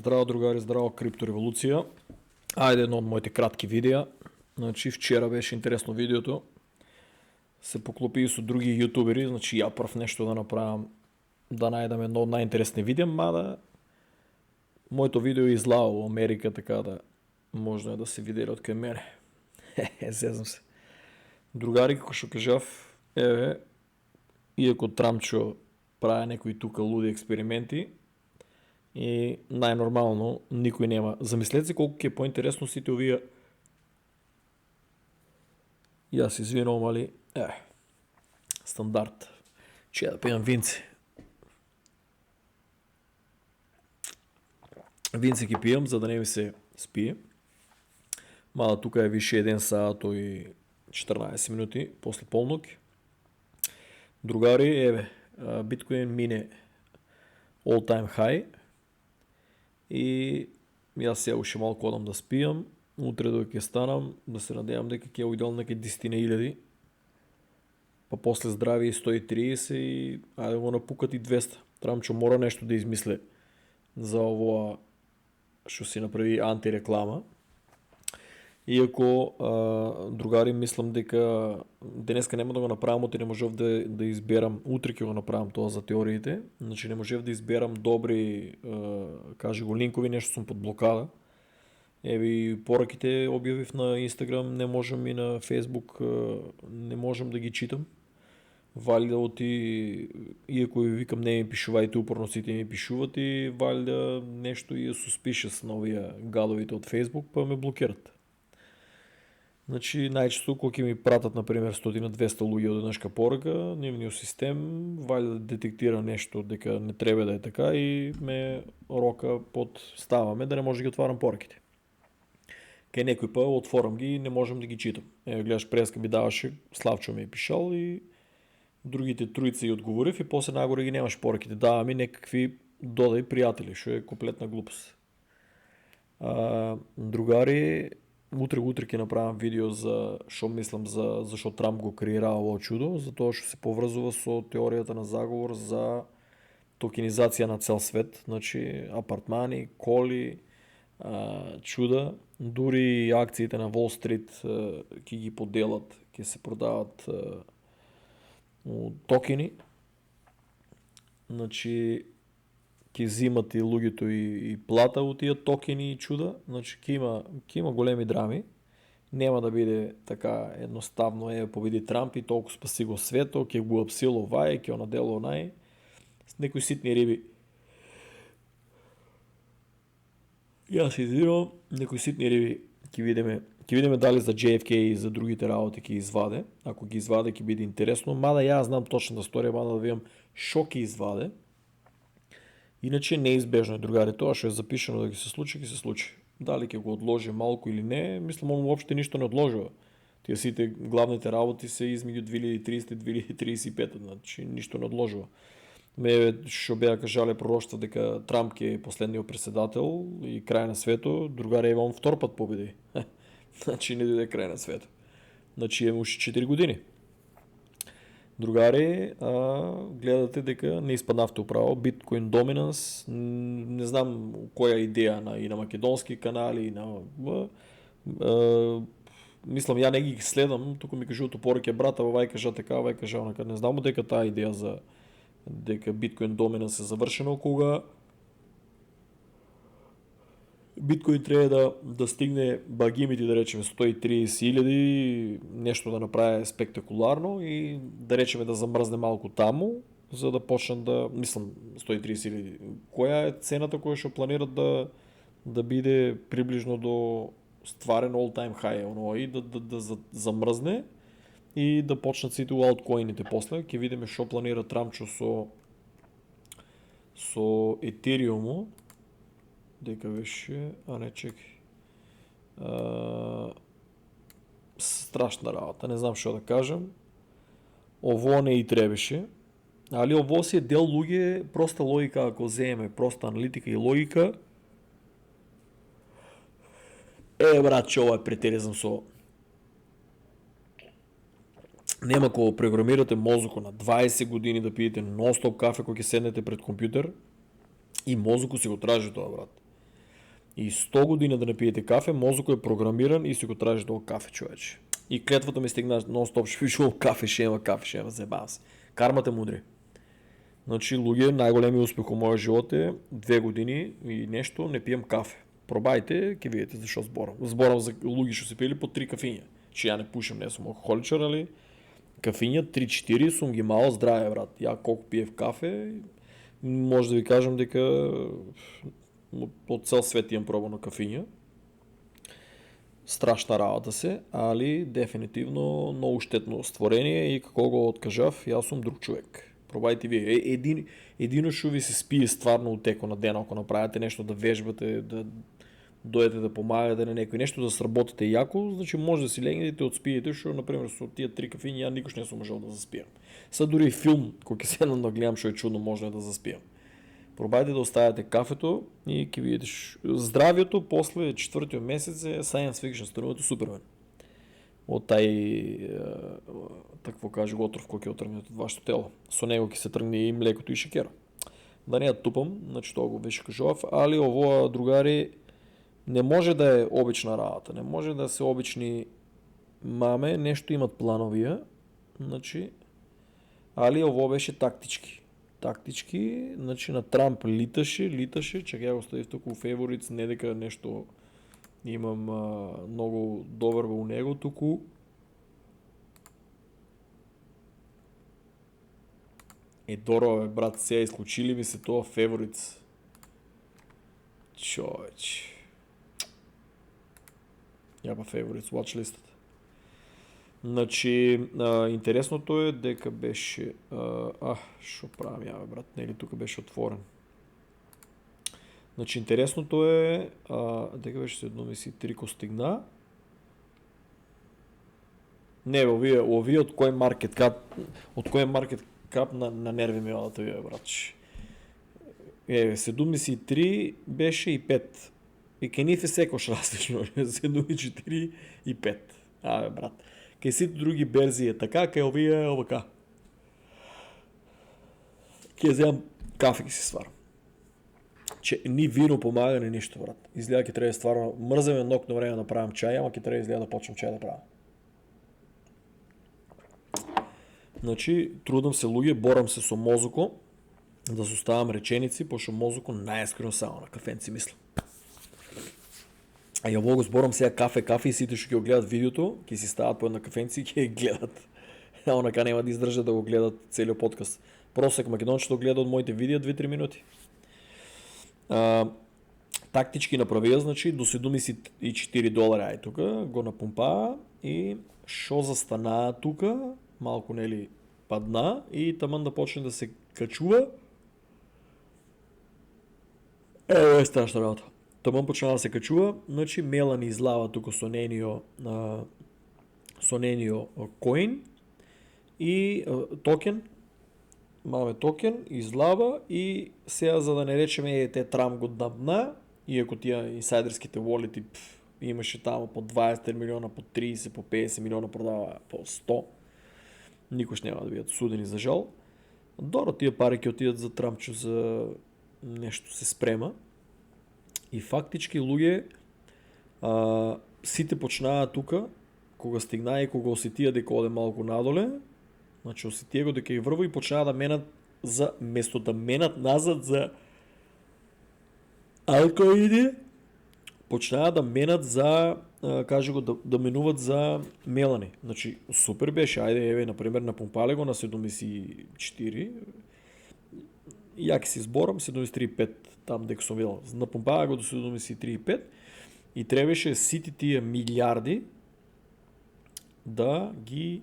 Здраво, другари, здраво, криптореволюция. Айде едно от моите кратки видеа. Значи вчера беше интересно видеото. Се поклопи и с други ютубери, значи я прав нещо да направям, да найдам едно от най-интересни видеа, мада моето видео е излало Америка, така да можно да се видели от към мене. Зезнам се. Другари, како што кажав, иако Трамчо прави некои тука луди експерименти, и най-нормално никой нема. Замислете се колко е по-интересно сите овие. И аз извинувам, али стандарт. Че да пием винци. Винци ги пием, за да не ми се спие. Мада тука е више 1 саат и 14 минути после полнок. Другари, биткоин мине all time high. И аз сега уши малко одам да спиям. Утре док ќе станам, да се надевам дека ќе уидел неке 10.000. Па после здрави 130 и ајде го напукат и 200. Трамчо мора нещо да измисле за ово што си направи антиреклама. Иако, другари, мислам дека денеска нема да го направам, оти не можев да изберам, утре ќе го направам тоа за теориите, значи не можев да изберам добри, кажи го, линкови, нешто сум под блокада. Еви, пораките објавив на Instagram, не можем и на Facebook, не можем да ги читам. Вали да оти, иако ви викам не ми пишувајте, упорно сите ми пишуват и вали да нешто и суспише на овие гадовите од Facebook, па ме блокират. Значи најчесто кога ќе ми пратат например 100-200 луѓе од еднашка порака, нивниот систем вали да детектира нешто дека не треба да е така и ме рока под ставаме да не може да ги отварам пораките. Кај некој па отворам ги и не можам да ги читам. Гледаш, преска ми даваше, Славчо ми е пишал и другите тројца и одговорив и после нагоре ги немаш пораките. Дава ми некакви додај пријатели, што е комплетна глупост. Другари, утре ќе направам видео за што мислам за зашто Трамп го креира ово чудо, затоа што се поврзува со теоријата на заговор за токенизација на цел свет, значи апартмани, коли, чуда, дури акциите на Wall Street ќе ги поделат, ќе се продават токени. Значи ќе зимат и луѓето и плата од тие токени и чуда, значи ќе има големи драми. Нема да биде така едноставно, победи Трамп и толку спаси го свето, ќе го апсило вај, ќе онадело нај, с некои ситни риби. Јас извинувам, некои ситни риби ќе видиме дали за JFK и за другите работи ќе изваде. Ако ги изваде ќе биде интересно, мада јас знам точната сторија, мада да видам шо ќе изваде. Иначе неизбежно е, другари, тоа што е запишано да ги се случи, ќе се случи. Дали ќе го одложи малку или не, мислам он уопште ништо не одложува. Тие сите главните работи се измеѓу 2030 и 2035, значи ништо не одложува. Што беа кажале пророштва дека Трамп ќе е последниот преседател и крај на свето, другари, ева он втор пат победи. Значи не дојде крај на свето. Значи има уште 4 години. Другари, гледате дека не испаднавте управо, биткоин доминанс, не знам која идеја и на македонски канали, и на... мислам, ја не ги следам, туку ми кажуват упореќе брата, вај кажа така, вај кажа онака, не знам дека таа идеја за дека биткоин доминанс е завршено, кога биткоин треба да стигне багимите, да речеме 130.000, нешто да направи спектакуларно и да речеме да замрзне малку таму, за да почнат да, мислам 130.000. Која е цената која што планират да биде приближно до стварен all time high, оно и да замрзне и да почнат сите алткоините после. Ќе видиме што планира Трамчо со Етериуму. Дека беше, не чекай. Страшна работа, не знам што да кажам. Ово не и требеше. Али ово си е дел луѓе, проста логика, ако земеме проста аналитика и логика. Брат, че ова е претерезам со... Нема кога програмирате мозоко на 20 години да пиете нон-стоп кафе кога ќе седнете пред компјутер и мозоко си го тражи тоа, брат. И 100 години да не пиете кафе, мозъкът е програмиран и си го трябваше да кафе, човече. И клетвата ми стигна нон-стоп, ще пише кафе, ще има, забавам се. Кармата мудри. Значи, луги, най-големият успех в моя живот е 2 години и нещо, не пием кафе. Пробайте, ке видите защо сборам. Сборам за луги, ще се пили по 3 кафиня. Че я не пушим, не съм алкохоличър, нали? Кафиня 3-4, съм ги мало здраве, брат. Я колко пие в кафе, може да ви кажем дека от цел свет имам проба на кафиня. Страшна работа се, али дефинитивно много щетно створение и како го откажав, аз съм друг човек. Пробайте вие. Едино ще ви се спие стварно от теко на ден, ако направите нещо да вежбате, да дойдете да помагате на някой нещо, да сработите яко, значи може да си легнете и отспиете, защото, например, с тия 3 кафини, я никога не съм можел да заспиям. Са дори филм, който се да гледам, що е чудно, може да заспиям. Пробайте да оставяте кафето и ки видите здравието после 4-тия месец е Science Fiction, станувате Супермен. От какво каже Готров, който е отръгнат от вашето тело. Со него ки се тръгне и млекото и шекера. Да не я тупам, значи това го беше кажував, али ово, другари, не може да е обична работа, не може да се обични маме, нещо имат плановия, значи, али ово беше тактички, значи на Трамп литаше, чакай я го стави тук у фейвориц, не дека нещо имам много добър у него тук. Доро, брат, сега изключили ми се това фейвориц. Човеч. Яба фейвориц, watchlistата. Значи, интересното е дека беше... шо правим, брат, нели тук беше отворен. Значи, интересното е... дека беше се едно мисли трико стигна. Не, ови от кой маркет кап на нерви ми да ви, братче. 73 беше и 5. И кениф е секош различно. 74 и 5. Брат. Кай си други берзи е така, кай овие е овака. Кай вземам кафе ки си сварам. Че ни вино помага, ни нищо, брат. Изгледа ки трябва да стварно. Мързаме ног на време да направим чай, ама ки трябва да изгледа да почвам чай да правя. Значи, трудам се луѓе, борам се со мозоко, да се оставам реченици, пошто мозоко најскрено само на кафенци мислам. А ја го зборам сега кафе и сите што ќе го гледат видеото, ќе си стават по една кафенци и ќе ја гледат. А онака нема да издржат да го гледат целиот подкаст. Просек македончето гледа од моите видеа 2-3 минути. Тактички направија, значи, до $74 ај тука, го напумпаа и шо застанаа тука, малко нели падна и таман да почне да се качува. Е страшна работа. Таман почна да се качува, значи Мелани излава тука со ненио коин и токен. Маме токен, излава и сега за да не речеме те Трамп го дабна, иако тия инсайдерските волети имаше там по 20 милиона, по 30, по 50 милиона продава по 100. Никош няма да бидат судени за жал. Доро тия пари ќе отидат за Трампчо за нещо се спрема. И фактички луѓе сите почнаа тука, кога стигнаа и кога осетија дека оде малку надоле, значи осетија го дека и врво и почнаа да менат за место да менат назад за алкоиди, почнаа да менат за каже го да менуват за Мелани. Значи супер беше, ајде например напумпале го на 74. Ја ке си зборам 73,5 там дека сум видел. Напумпаа го до 73,5 и требаше сите тие милиарди да ги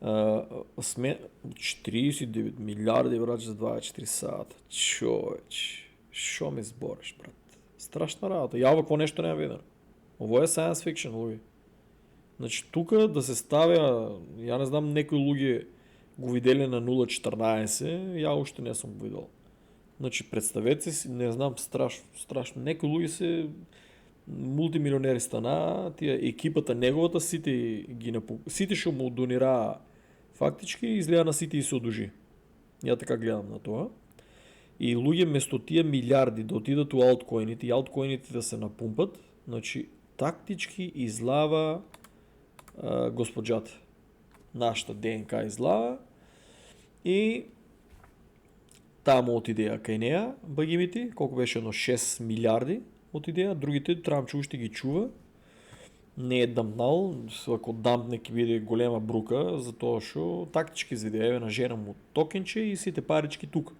49 милиарди, брат, за 24 сата. Човеч, шо ми збориш, брат? Страшна работа. Ја какво нещо не видено. Ово е science fiction, луѓе. Значи тука да се ставя, ја не знам, некои луѓе го видели на 0.14, ја още не съм го видел. Значи представете си, не знам, страшно. Некои луѓе се мултимилионери стана, тия екипата неговата, сите што му донираа фактички, изгледа на сите и се одужи. Ја така гледам на тоа. И луѓе место тия милиарди да отидат у алткоините и алткоините да се напумпат, значи тактички излава госпоđата. Нашата ДНК излава и таму отидеа кај неа багимити, колко беше едно 6 милиарди отидеа, другите Трамчо уште ги чува, не е дамнал, ако дампне ќе биде голема брука, затоа што тактички изведе, еве на жена му токенче и сите парички тука.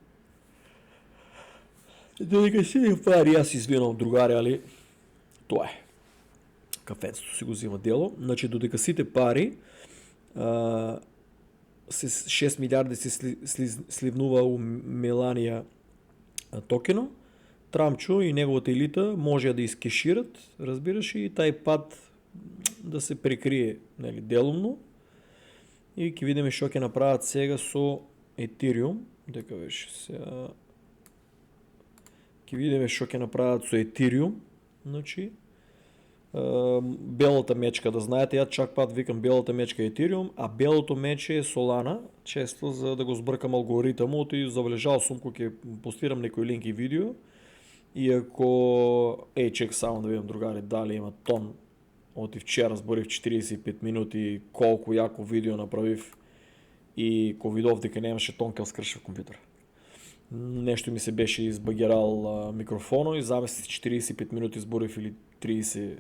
Додека сите пари, јас извинувам другари, али тоа е. Кафецето си го взима дело. Значи додека сите пари 6 милиарди се сливнува у Меланија токено, Трамчо и неговата елита може да изкешират, разбираш, и тај пат да се прикрие, нели, делумно. И ќе видиме што ќе направат сега со Етериум, дека беше сега. Ќе видиме што ќе направат со Етериум, значи белата мечка, да знаете, ја чак пат викам белата мечка Етериум, а белото мече е Солана, често за да го збркам алгоритамот и забележал сум кога ќе постирам некој линк и видео. И ако чек само да видам другари дали има тон, оти вчера зборив 45 минути колку јако видео направив и ко видов дека немаше тон ке скршав компјутер. Нешто ми се беше избагерал микрофоно и замеси 45 минути зборив или 30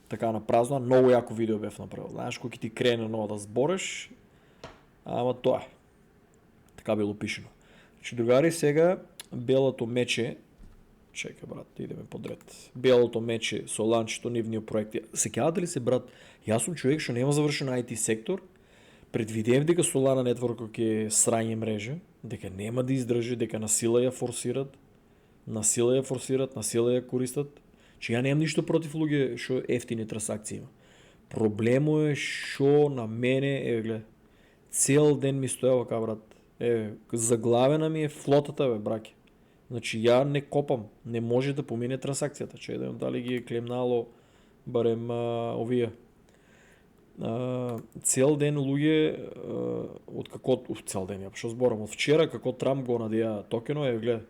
така на празно, многу јако видео бев направил. Знаеш, кој ќе ти крене ново да збориш, ама тоа е. Така било пишено. Значи, другари, сега белото мече, чекай брат, идеме подред. Белото мече со ланчето нивниот проект. Сеќавате ли се, брат? Јас сум човек што нема завршен IT сектор. Предвидев дека Solana Network ќе срање мрежа, дека нема да издржи, дека на сила ја форсират, на сила ја користат. Че ја немам ништо против луѓе што ефтини трансакции има. Проблемо е што на мене, гледа, цел ден ми стоја вака, брат. Заглавена ми е флотата, браке. Значи ја не копам, не може да помине трансакцијата. Че да дали ги е клемнало барем овие. Цел ден луѓе од како цел ден, што зборам, од вчера како Трамп го надеа токено, гледа.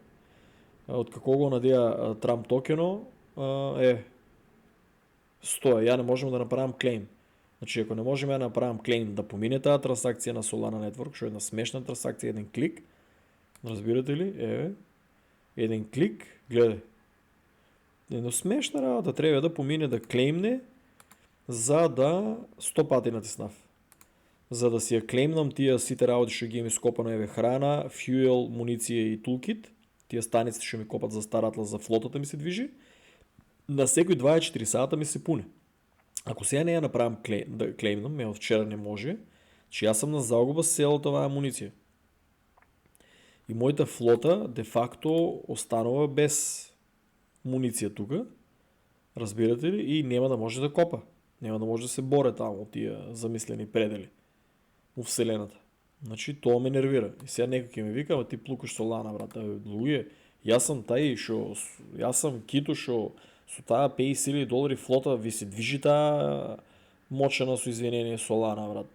Од како го надеа Трамп токено, стоја, ја не можам да направам клейм. Значи, ако не можем да направам клейм да помине таа трансакција на Solana Network, што е една смешна трансакција, еден клик, разбирате ли? Еден клик, гледај. Едно смешна работа, треба да помине да клеймне, за да 100 пати натиснав. За да си ја клеймнам тие сите работи што ги имам скопано, храна, фюел, муниција и тулкит, тие станици што ми копат за старатла, за флотата ми се движи, на секој 24 сата ми се пуне. Ако сега не ја направам да клеймнам, од вчера не може, че јас сум на загуба с целата оваа амуниција. И мојата флота де факто останува без муниција тука, разбирате ли, и нема да може да копа. Нема да може да се боре таму тие замислени предели у вселената. Значи тоа ме нервира. И сега некој ќе ми вика, ама ти плукаш Solana, брат. Луѓе, јас сум кито што со таа 50.000 долари флота ви се движи таа мочена со извинение Solana, брат.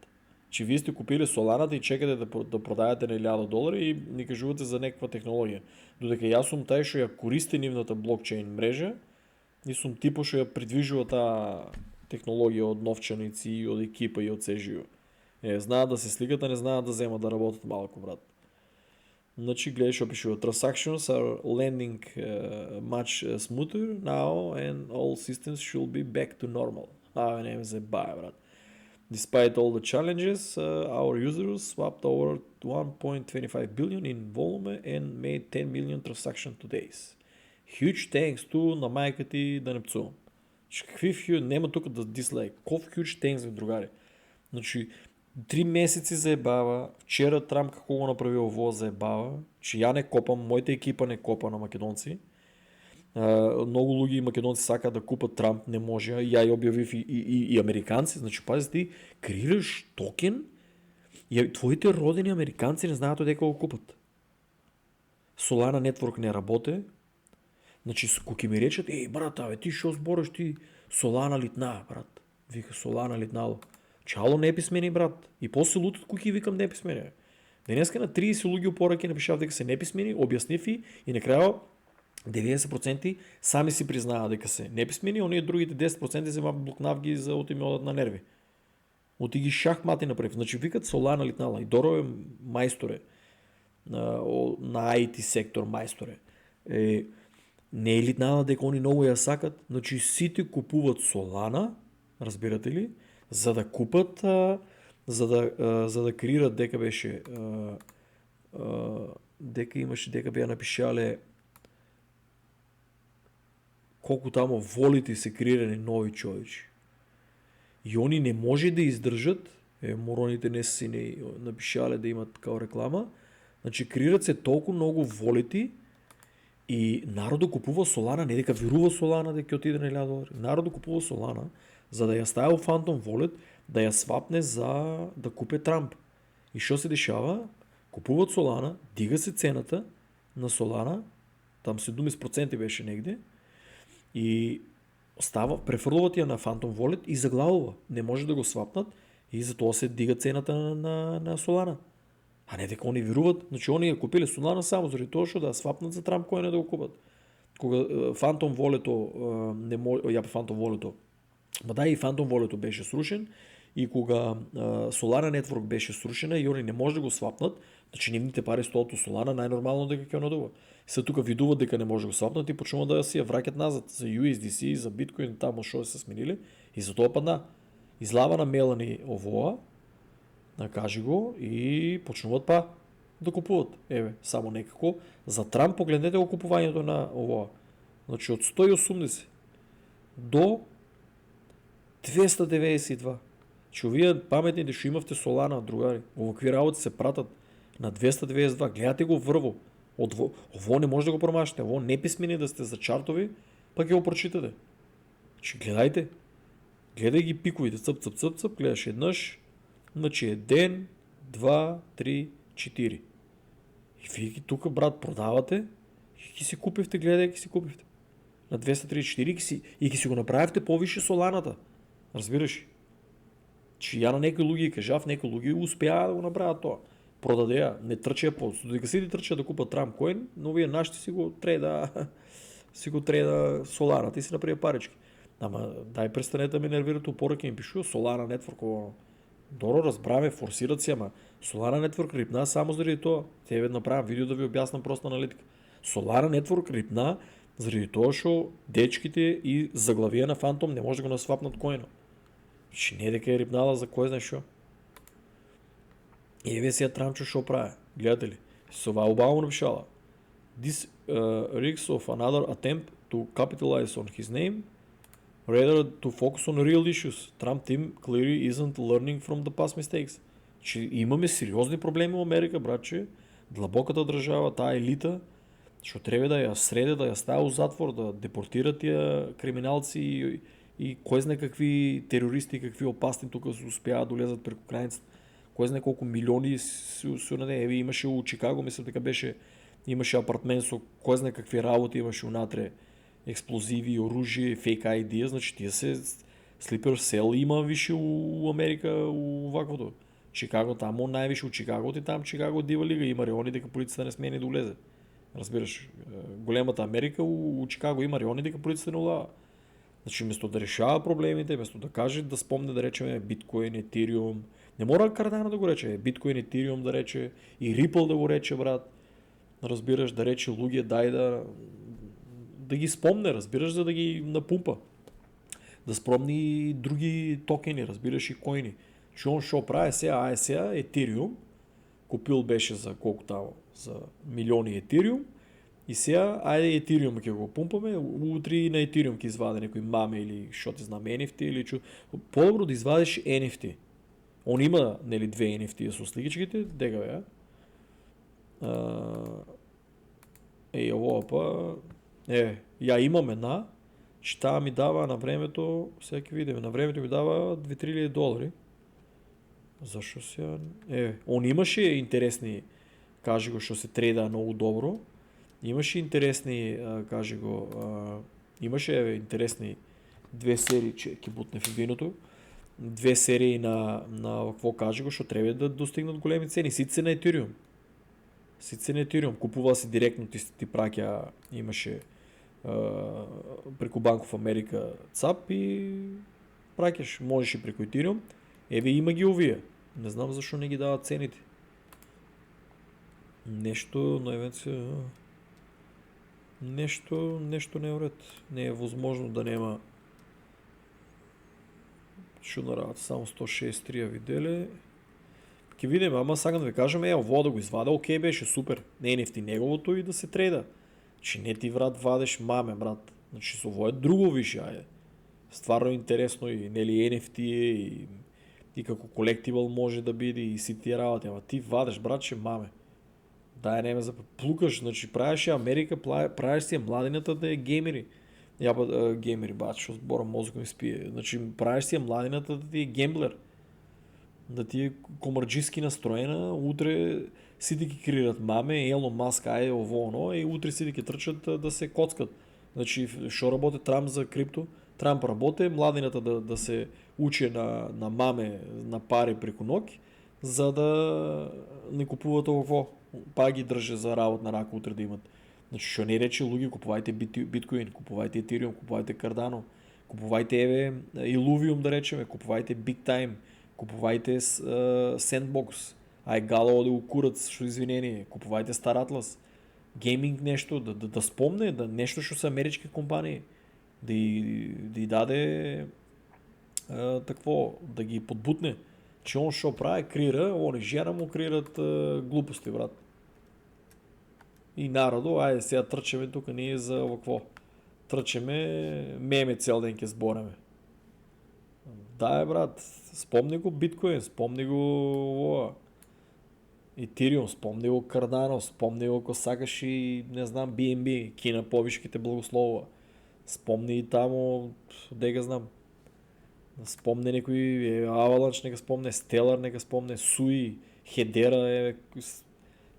Че вие сте купили Соланата и чекате да продајате на $1000 и ни кажувате за некаква технологија. Додека јас сум тај што ја користи нивната блокчейн мрежа и сум типо што ја придвижува таа технологија од новчаници и од екипа и од се живо. Знаат да се сликат, а не знаат да земат да работат малку, брат. Значи, гледај што пишува. Transactions are landing much smoother now and all systems should be back to normal. Не ме заебаја, брат. Despite all the challenges, our users swapped over 1.25 billion in volume and made 10 million transactions to days. Huge thanks to на майка ти да не пцувам. Какви нема тук да дислайк. Ков huge thanks, бе, другари. Значи, 3 месеци заебава, вчера Трамп како го направил ово заебава, че ја не копам, мојата екипа не копа на македонци. Многу луѓе македонци сакаат да купат Трамп, не може, ја ја објавив и американци, значи пази ти, креираш токен и твоите родени американци не знаат дека го купат. Solana Network не работе, значи кога ми речат, брат, ти шо збориш, ти Solana литна, брат, вика Solana литнало. Чало неписмени, брат, и после лутат кога викам неписмени. Денеска на 30 луѓе пораки напишав дека се неписмени, објаснив и на крајот 90% сами си признаат дека се неписмени, оние другите 10% се блокнав ги за оти ми одат на нерви. Оти ги шахмати направив. Значи викат Солана литнала и Доро е мајсторе на IT сектор мајсторе. Не е литнала дека они многу ја сакат, значи сите купуват Солана, разбирате ли, за да купат, за да креират дека беше дека беа напишале колку тамо волити се креирани нови човечи. И они не може да издржат, мороните не си не напишале да имат као реклама, значи креират се толку многу волити и народо купува Солана, не дека верува Солана дека ќе отиде на $1000. Народо купува Солана за да ја стави Phantom Wallet, да ја свапне за да купе Трамп. И што се дешава? Купуват Солана, дига се цената на Солана, там 17% беше негде, и префрлуват ја на Phantom Wallet и заглавува. Не може да го свапнат и затоа се дига цената на Солана. А не дека они веруват, значи они ја купиле Солана само заради тоа што да свапнат за Трамп кој не да го купат. Кога Phantom Wallet-о Phantom Wallet-о, и Phantom Wallet-о беше срушен и кога Solana Network беше срушена и они не може да го свапнат, значи нивните пари стоат у Solana, најнормално дека ќе надува. Се тука видуват дека не може да го свапнат и почнуваат да си ја враќат назад за USDC, за Bitcoin, тамо што се смениле и затоа падна. Излава на Мелани овоа, кажи го и почнуваат да купуват. Само некако. За Трамп погледнете го купувањето на овоа. Значи од 180 до 292. Че овие паметните што имавте Солана, другари, овакви работи се пратат на 292. Гледате го врво. Ово не може да го промашите. Ово неписмени да сте за чартови, па ќе го прочитате. Че гледајте. Гледај ги пиковите. Цъп, гледаш еднаш. Значи е ден, 2, 3, 4. И вие ги тука, брат, продавате и ги си купивте, гледајќи си купивте. На 234 и ги си го направивте повише Соланата. Разбираш? Че ја на некои луѓе кажав, некои луѓе успеа да го направат тоа. Продадеа, не трчеа по. Дека сите трчеа да купат Трамп коин, но вие нашите си го треда Соланата и си направи парички. Ама дај престанете да ме нервирате, упораки им пишува Solana Network. Доро разбраме, форсират се, ама Solana Network рипна само заради тоа. Тебе направам видео да ви објаснам проста аналитика. Solana Network рипна заради тоа што дечките и заглавија на Phantom не може да го насвапнат којно. Че не дека е рипнала за кој знае што. Еве сега Трамчо што прави. Гледате ли? Со ова Обама напишала. This risks of another attempt to capitalize on his name rather to focus on real issues. Trump team clearly isn't learning from the past mistakes. Че имаме сериозни проблеми во Америка, братче. Длабоката држава, таа елита, што треба да ја среде, да ја стави у затвор, да депортира тие криминалци и кој знае какви терористи, какви опасни тука успеаат да улезат преку границата. Кој знае колку милиони еве имаше у Чикаго, мислам дека имаше апартмент со кој знае какви работи имаше унатре, експлозиви, оружје, фейк ID, значи тие се Sleeper Cell има више у Америка у ваквото. Чикаго тамо највише у Чикаго и там Чикаго дива лига има реони дека полицията не смее да улезе. Разбираш, големата Америка у Чикаго има реони дека полицията не улава. Значи место да решава проблемите, место да каже, да спомне да речеме биткоин, етириум, не мора Кардано да го рече, биткоин, етириум да рече и Ripple да го рече, брат. Разбираш, да рече луѓе, дај да ги спомне, разбираш, за да ги напумпа. Да спомни и други токени, разбираш, и коини. Че он шо прави сега, етириум, купил беше за колко тамо, за милиони етириум, и сега, ајде етириум ќе го пумпаме, утре и на етириум ќе изваде некој маме или шо ти знам NFT или По-добро да извадиш NFT. Он има, нели, две NFT со сликичките, дега бе, овоа па, ја имам една, че таа ми дава на времето, сега ќе видиме, на времето ми дава $2,000. Зашо сега? Он имаше интересни, кажи го, што се треда многу добро. Имаше интересни, кажи го, имаше интересни две серии, че ќе бутне в виното. две серии на какво каже го, защото трябва да достигнат големи цени. Сите се на Ethereum. Сите се на Ethereum. Купува си директно, ти пракя, имаше преко Банк в Америка ЦАП и пракяш. Можеш и преко Ethereum. Еве има ги овия. Не знам защо не ги дават цените. Нещо на евенция... Нещо не е уред. Не е възможно да няма чудна работа. Само 163 видели. Ке видим, ама сега да ви кажем, ово да го извада, окей беше, супер. Не е нефти неговото и да се трейда. Че не ти врат вадеш маме, брат. Значи ово е друго више, айде. Стварно интересно и нели NFT и како колективал може да биде и си тия работи, ама ти вадеш, брат, че маме. Дай не ме заплукаш, значи правиш и Америка, правиш си младината да е геймери. Геймери, бат, що сбора мозък ми спие. Значи правиш си младината да ти е гемблер. Да ти е комарджиски настроена, утре си да ги крират маме, Елон Маск, ово, и утре си да ги тръчат да се коцкат. Значи, що работи Трамп за крипто? Трамп работи, младината да се учи на маме, на пари преко ноги, за да не купуват ово. Пак ги държа за работа на рака утре да имат. Значи, що не рече, луги, купувайте биткоин, купувайте Ethereum, купувайте Cardano, купувайте Illuvium да речеме, купувайте Big Time, купувайте Sandbox, гало да го курат с извинение, купувайте Star Atlas, гейминг нещо, да спомне, нещо ще са американски компании, да й даде такво, да ги подбутне, че он шо прави, крира, он жена му крират глупости, брат. И народо, сега тръчеме тук ние за какво? Тръчеме, меме цял ден ке сбореме. Да, брат, спомни го биткоин, спомни го Ethereum, спомни го Cardano, спомни го ако сакаш и не знам BNB, Кина повишките благослова. Спомни и тамо, дега знам. Спомни некои Avalanche, нека спомне Stellar, нека спомне Sui, Hedera,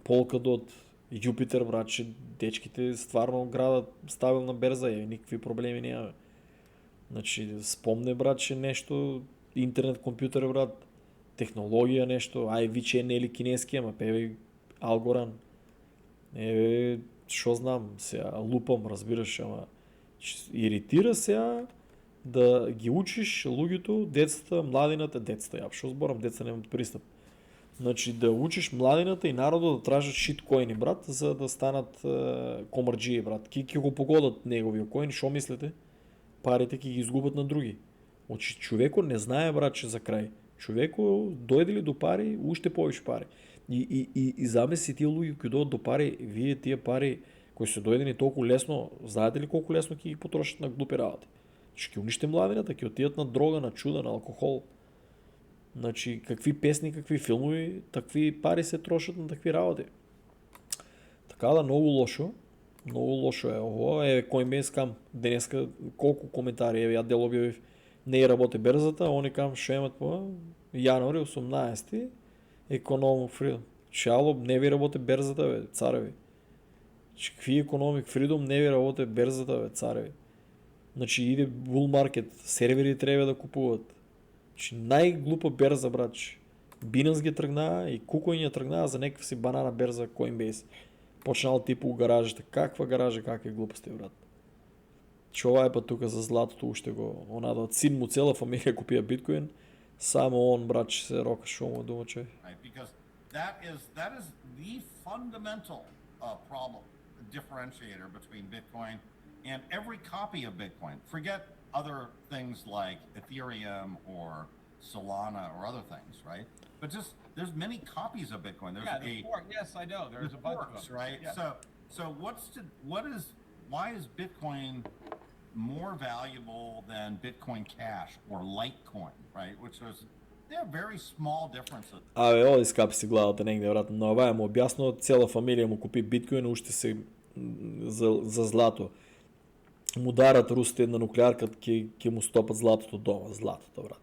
Polkadot, Jupiter, брат, че дечките стварно градат стабилна берза, никакви проблеми няма. Значи, спомне, брат, че нещо, интернет компютър, брат, технология нещо, вече не е ли кинески, ама певе Алгоран. Шо знам, сега лупам, разбираш, ама иритира сега да ги учиш лугито, децата, младината, децата, шо сборам, деца нямат пристъп. Значи да учиш младината и народа да тражат шиткоини, брат, за да станат комарджии, брат. Ки го погодат неговия коин, шо мислите? Парите ги изгубят на други. Очи човеко не знае, брат, че за край. Човеко дойде ли до пари, още повече пари. И замеси тия луги, които дойдат до пари, вие тия пари, които са дойдени толкова лесно, знаете ли колко лесно ги потрошат на глупи работи? Ще ги унищи младината, ги отидат на дрога, на чуда, на алкохол. Значи, какви песни, какви филмови, такви пари се трошат на такви работи. Така да, много лошо. Много лошо е. Coinbase кам. Денеска колко коментари я дел обявив. Не работи берзата, они кам ще имат по януари 18 Economic Freedom. Шало, не ви работи берзата, бе, цареви. Какви Economic Freedom, не ви работи берзата, бе, цареви. Значи иде bull market, сервери трябва да купуват. Най-глупа берза, брат. Binance ги тръгна и KuCoin я тръгна за някаква си банана берза Coinbase. Почнал типо гаражата. Каква гаража, как е глупости, брат. Това е път тук за златото, още го онада. Син му цела фамилия купия биткоин. Само он, брат, ще се рока, шо му дума, че. Because that is the fundamental problem, differentiator between Bitcoin and every copy of Bitcoin. Forget other things like Ethereum or Solana or other things, right? But just there's many copies of Bitcoin. There's yes, I know. There's a bunch of them, right? Yes. So why is Bitcoin more valuable than Bitcoin Cash or Litecoin, right? They're very small differences. Оди скапи си главата негде, брат. Но бая му обясно, цяла фамилия му купи биткоин, още се за злато. Му дарат русите на нуклеарка, ке му стопат златото дома. Златото, брат.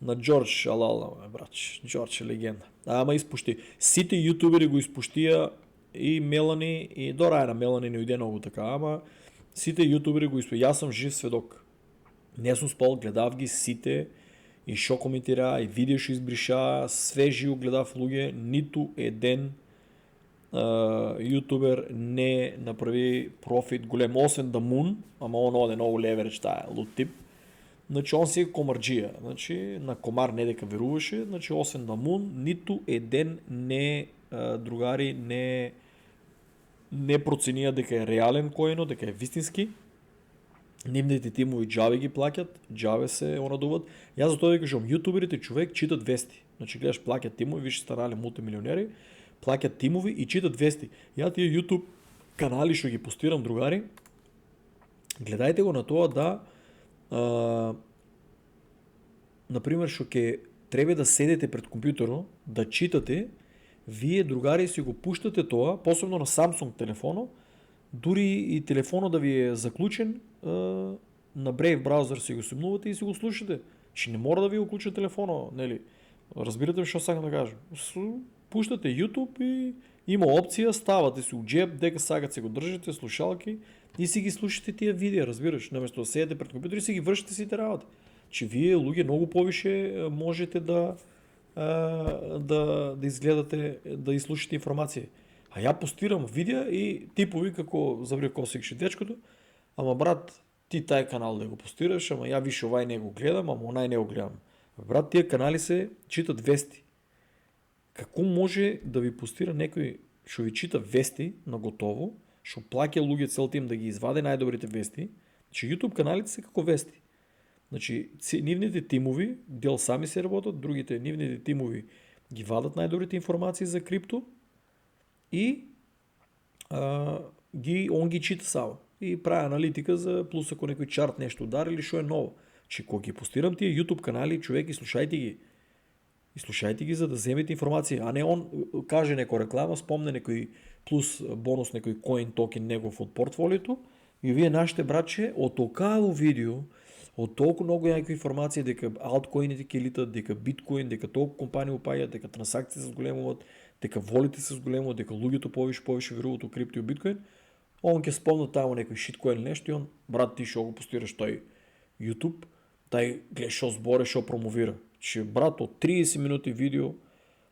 На Джордж Алала, брат. Джордж е легенда. Ама изпущи. Сите ютубери го изпущия и Мелани, и до рая на Мелани не уйде много така, ама сите ютубери го изпущия. Аз съм жив сведок. Не съм спал, гледав ги сите и шо коментира, и видео шо избриша, свежи огледав луѓе, ниту еден ютубер не направи профит голем, освен да Мун, ама он оде много леверидж, тая лут тип. Значи он си е комарджија, значи на комар не дека веруваше, значи освен да Мун, ниту еден не другари не проценија дека е реален којно, дека е вистински. Нивните тимови джаве ги плаќат, джаве се онадуват. Јас за тоа да кажам, јутуберите човек читат вести. Значи гледаш, плаќат тимови, више станале мултимилионери, плаќат тимови и читат вести. Ја тие YouTube канали што ги постирам, другари, гледајте го на тоа да например што ќе треба да седете пред компјутерот, да читате, вие другари си го пуштате тоа, посебно на Samsung телефоно, дури и телефонот да ви е заклучен, на Brave браузер си го симнувате и си го слушате. Че не мора да ви уклуча телефона, нели? Разбирате што сакам да кажам. Пуштате YouTube и има опција, ставате си у джеб, дека сакате се го држите, слушалки и си ги слушате тие видеа, разбираш, наместо да седете пред компјутер и си ги вршите сите работи. Че вие луѓе многу повише можете да изгледате, да изслушате информација. А ја постирам видеа и типови како забрие косикше дечкото, ама брат, ти тај канал да го постираш, ама ја више овај не го гледам, ама онај не го гледам. Брат, тие канали се читат вести. Како може да ви постира некој што ви чита вести на готово, што плаќа луѓе цел тим да ги изваде најдобрите вести, че YouTube каналите се како вести. Значи, нивните тимови, дел сами се работат, другите нивните тимови ги вадат најдобрите информации за крипто и он ги чита само. И прави аналитика за плюс ако некој чарт нешто удари или што е ново. Че кога ги постирам тие YouTube канали, човек, и слушајте ги. И слушајте ги за да земете информација, а не он каже некоја реклама, спомне некој плюс бонус, некој коин токен негов од портфолиото и вие нашите братче од токаво видео, од толку многу јаки информации дека алткоините ќе литат, дека биткоин, дека толку компании упаѓаат, дека трансакции се зголемуваат, дека волите се зголемуваат, дека луѓето повише веруваат у крипто и биткоин, он ќе спомна таму некој шиткоин или нешто и он, брат, ти што го постираш тој YouTube, тај гледа што зборе, што промовира. Че брат, од 30 минути видео,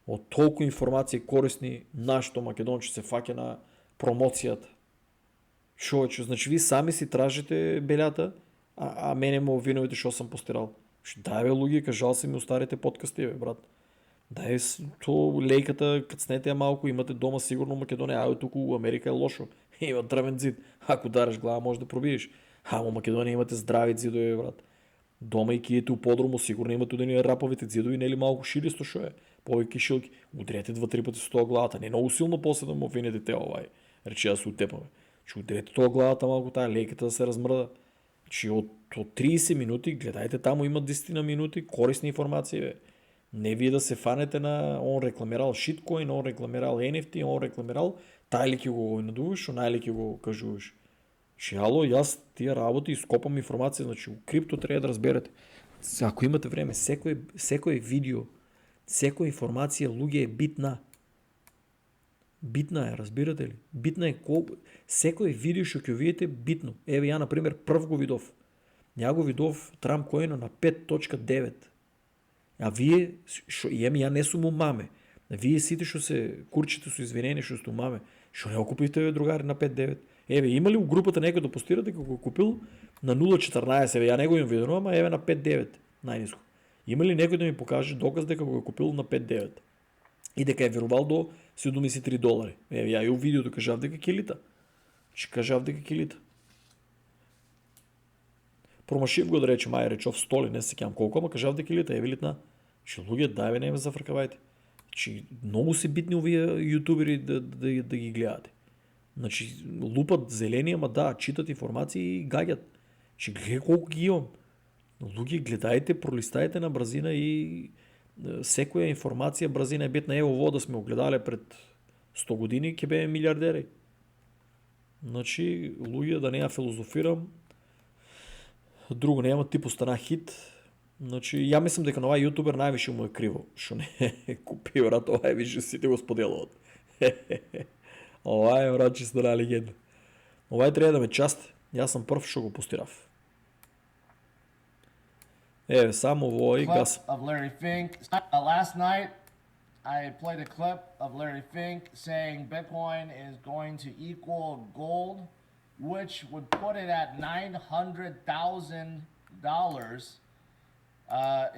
од толку информации корисни, нашто македонче се фаќа на промоцијата. Човече, значи ви сами си тражите белята, а мене ме обвинувате што сам постирал. Дај бе луѓе, кажал си ми остарите подкасти, бе, брат. Дај то лејката, кацнете ја малку, имате дома сигурно Македонија, ајде туку у Америка е лошо. Има дрвен зид. Ако дараш глава може да пробиеш. Амо Македонија имате здрави зидови, брат. Дома и киете у подруму, сигурно имате удени раповите зидови, нели малку ширисто шо е. Повеќе кишилки. Удрете 2-3 пати со тоа главата. Не многу силно после да му винете те речи да се утепаме. Че удрете тоа главата малку, таа лејката да се размрда. Че од 30 минути, гледајте таму има 10 минути корисни информации, бе. Не вие да се фанете на он рекламирал шиткоин, он рекламирал NFT, он рекламирал, тај ли ќе го надуваш, онај ли ќе го кажуваш. Че ало, јас тие работи скопам информација, значи у крипто треба да разберете. Ако имате време, секој видео, секоја информација луѓе е битна. Битна е, разбирате ли? Битна е секој видео што ќе видите битно. Еве ја на пример прв го видов. Ја го видов Трамп којно на 5.9. А вие ја не сум у маме. Вие сите што се курчите со извинени што сте у маме, што не го купивте бе другари на 5.9. Еве има ли у групата некој да постира дека го купил на 0.14, еве ја не го имам видено, ама еве на 5.9 најниско. Има ли некој да ми покаже доказ дека го купил на 5.9? И дека е верувал до $73. Еве ја и у видеото кажав дека ќе лита. Че кажав дека ќе лита. Промашив го да речем, речов столи, не се сеќавам колку, ама кажав дека лита, еве литна. Че луѓе, дај не ме зафркавајте. Че многу се битни овие јутубери да ги гледате. Значи лупат зелени, ама да, читат информации и гаѓат. Че гледај колку ги имам. Луѓе, гледајте, пролистајте на брзина и секоја информација брзина е битна. Ево ово да сме огледале пред 100 години, ќе беме милиардери. Значи, луѓе, да не ја филозофирам, друго нема, типо стана хит. Значи, ја мислам дека на овај јутубер највише му е криво. Што не купи, брат, овај више сите го споделуват. Овај, брат, чисто на легенда. Овај треба да ме части. Јас сам прв што го постирав. Само ово и Clip газ. of Larry Fink. Last night, I played a clip of Larry Fink saying Bitcoin is going to equal gold, which would put it at $900,000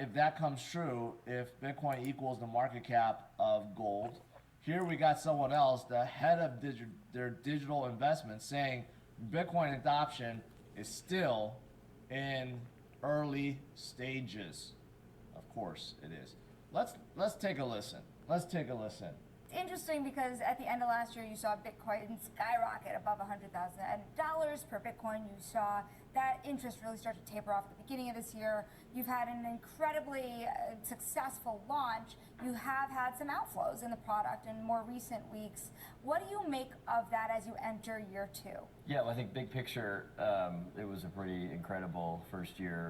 if that comes true, if Bitcoin equals the market cap of gold. Here we got someone else, the head of their digital investments, saying Bitcoin adoption is still in early stages. Of course it is. Let's take a listen. Let's take a listen. It's interesting because at the end of last year, you saw Bitcoin skyrocket above $100,000 per Bitcoin. You saw that interest really start to taper off at the beginning of this year. You've had an incredibly successful launch. You have had some outflows in the product in more recent weeks. What do you make of that as you enter year two? Yeah, well, I think big picture, it was a pretty incredible first year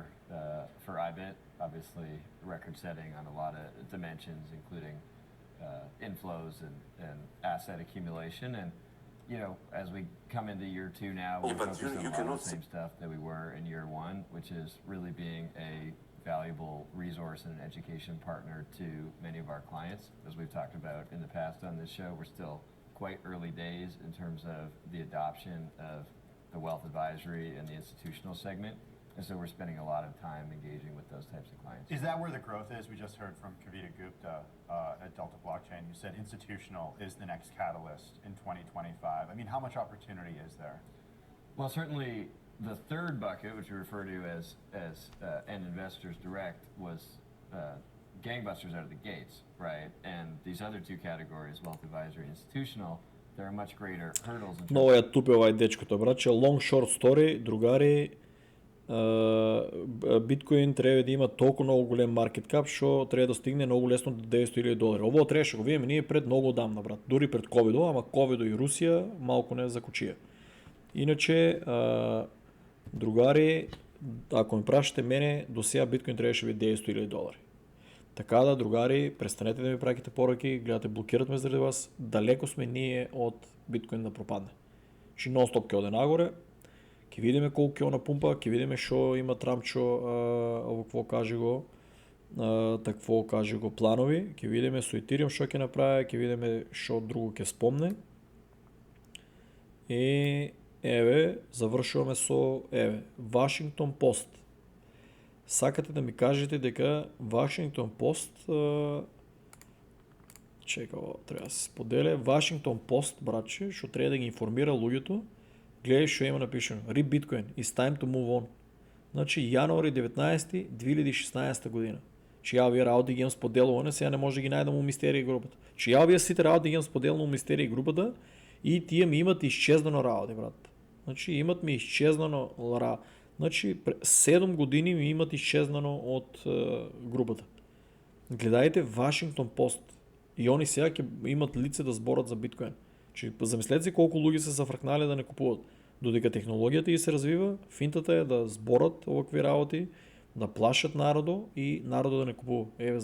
for IBIT. Obviously, record-setting on a lot of dimensions, including inflows and asset accumulation. And, you know, as we come into year two now, we're focused on a lot of the same stuff that we were in year one, which is really being a valuable resource and an education partner to many of our clients. As we've talked about in the past on this show, we're still quite early days in terms of the adoption of the wealth advisory and the institutional segment. And so we're spending a lot of time engaging with those types of clients. Is that where the growth is? We just heard from Kavita Gupta at Delta Blockchain. You said institutional is the next catalyst in 2025. I mean, how much opportunity is there? Well, certainly the third bucket, which we refer to as end investors direct, was gangbusters out of the gates, right? And these other two categories, wealth advisory, institutional, there are much greater hurdles. Много е тупе ovaj дечкото, браче. Long short story, другари, биткоин трябва да има толкова много голем маркет кап, що трябва да стигне много лесно до $900,000. Ово трябваше го видим ние пред много отдавна, брат. Дори пред ковидо, ама ковидо и Русия малко не закочия. Иначе, другари, ако ми пращате мене, до сега биткоин трябваше да би $900,000. Така да, другари, престанете да ми правите поръки, гледате, блокират ме заради вас. Далеко сме ние от биткоин да пропадне. Ще нон-стоп ке оде нагоре. Ке видиме колко ке напумпа, ке видиме шо има Трамчо, какво каже го, какво каже го планови. Ке видиме со Ethereum шо ке направи, ке видиме шо друго ке спомне. И еве, завършуваме со Вашингтон Пост. Сакате да ми кажете дека Вашингтон Пост трябва да се споделя. Вашингтон Пост, братче, што трябва да ги информира луѓето. Гледай што има напишено. Rip Bitcoin, it's time to move on. Значи, януари 19, 2016 година. Че ја овие работи ги имам споделуване, сега не може да ги најдам у Мистерија групата. Че ја овие сите работи ги имам споделено у Мистерија групата и тие ми имат изчезнано работи, брат. Значи, имат ми изчезнано работи. Значи, 7 години ми имат изчезнано от групата. Гледайте Вашингтон Пост. И они сега ќе имат лице да зборат за биткоин. Че замислете си колко луѓе се зафракнали да не купуват. Додека технологијата и се развива, финтата е да зборат овакви работи, да плашат народо и народо да не купува. Еве,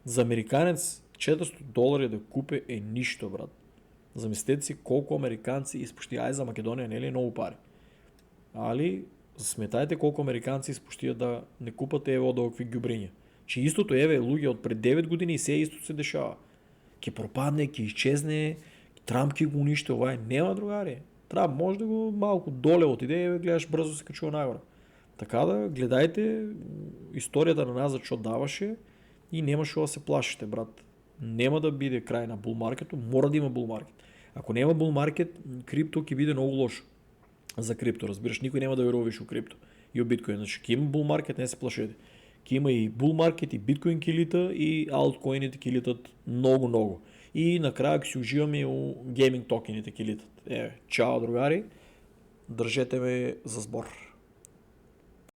за американец $400 да купе е ништо, брат. Замислете си колко американци изпуштија, за Македонија не е многу пари. Али сметајте колко американци изпуштија да не купат еве од овакви ѓубриња. Че истото еве луѓе од пред 9 години и се истото се дешава. Ке пропадне, ке изчезне, Трамп ке го уништи, ова нема, другари. Трамп може да го малко доле отиде и гледаш брзо се качува нагоре. Така да гледайте историјата на назад што даваше и нема што да се плашите, брат. Нема да биде крај на бул маркетот, мора да има бул маркет. Ако нема бул маркет, крипто ќе биде многу лошо. За крипто, разбираш, никој нема да верува више у крипто и у биткоин. Значи, ќе има бул маркет, не се плашете. Ќе има и бул маркет, и биткоин ќе лита, и алткоините ќе литат много. И накрая ќе си уживаме и у гейминг токените ќе литат. Чао, другари, држете ме за збор.